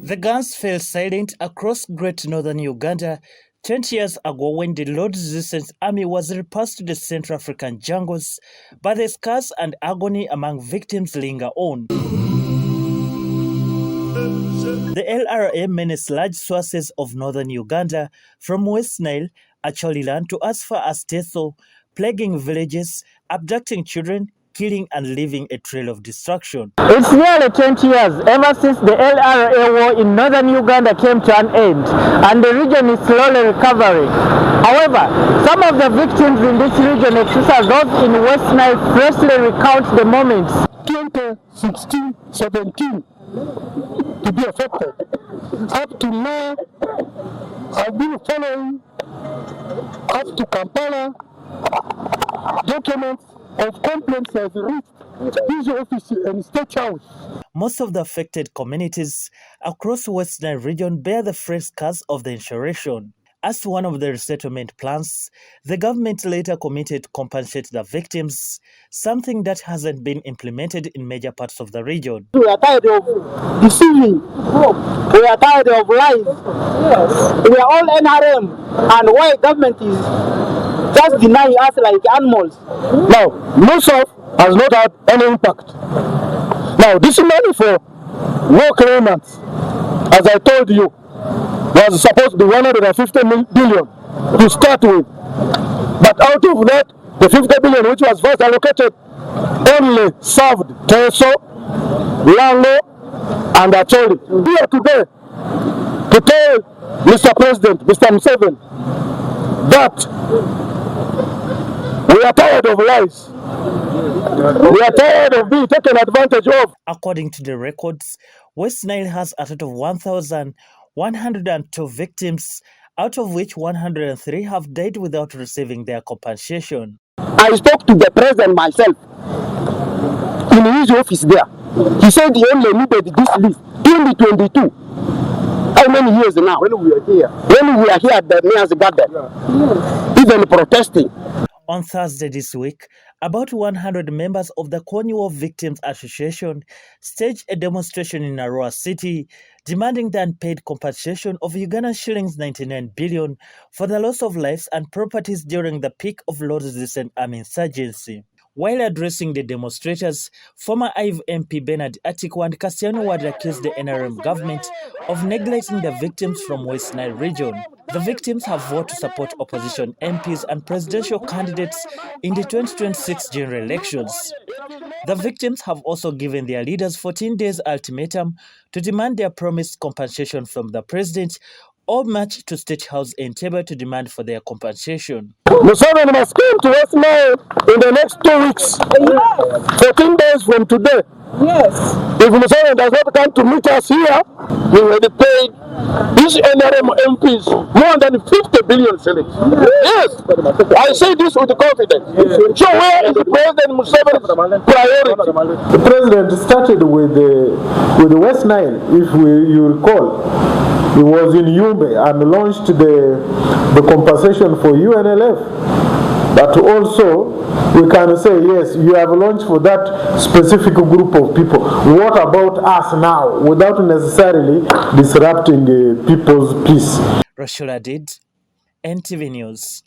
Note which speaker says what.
Speaker 1: The guns fell silent across Great Northern Uganda 20 years ago when the Lord's Resistance Army was repulsed to the Central African jungles, but the scars and agony among victims linger on. The LRA menaced large sources of northern Uganda, from West Nile, Acholiland to as far as Teso, plaguing villages, abducting children, killing and leaving a trail of destruction.
Speaker 2: It's nearly 20 years ever since the LRA war in northern Uganda came to an end, and the region is slowly recovering. However, some of the victims in this region, especially those in West Nile, freshly recount the moments.
Speaker 3: 2016, 17 to be affected. Up to now, I've been following up to Kampala documents of complaints have reached his office and State House.
Speaker 1: Most of the affected communities across West Nile region bear the fresh scars of the insurrection. As one of the resettlement plans, the government later committed to compensate the victims, something that hasn't been implemented in major parts of the region.
Speaker 2: We are tired of deceiving. We are tired of lies. Yes. We are all NRM, and why government is just denying us like animals.
Speaker 3: Now, NUSAF has not had any impact. Now, this money for war claimants, as I told you, was supposed to be 150 billion to start with. But out of that, the 50 billion which was first allocated only served Teso, Lango, and Acholi. Here today to tell Mr. President, Mr. Museveni, that we are tired of lies. We are tired of being taken advantage of.
Speaker 1: According to the records, West Nile has a total of 1,102 victims, out of which 103 have died without receiving their compensation.
Speaker 2: I spoke to the president myself in his office there. He said he only needed this list 2022. How many years now? When we are here. When we are here at the Mayor's Garden, even protesting.
Speaker 1: On Thursday this week, about 100 members of the Kony War Victims Association staged a demonstration in Arua City, demanding the unpaid compensation of Ugandan shillings 99 billion for the loss of lives and properties during the peak of Lord's Resistance Army insurgency. While addressing the demonstrators, former Ayivu MP Bernard Atiku and Kasiano Wadri accused the NRM government of neglecting the victims from West Nile region. The victims have vowed to support opposition MPs and presidential candidates in the 2026 general elections. The victims have also given their leaders 14 days ultimatum to demand their promised compensation from the president, or march to State House in Entebbe to demand for their compensation.
Speaker 3: Museveni must come to West Nile in the next 2 weeks. Yes. 14 days from today.
Speaker 2: Yes.
Speaker 3: If Museveni does not come to meet us here, we will be paid these NRM MPs more than 50 billion shillings. Yes. I say this with confidence. Yes. So where is the President Museveni's priority?
Speaker 4: The President started with the West Nile, if you recall. He was in Yumbe and launched the compensation for UNLF. But also, we can say, yes, you have launched for that specific group of people. What about us now, without necessarily disrupting people's peace?
Speaker 1: Rashula did, NTV News.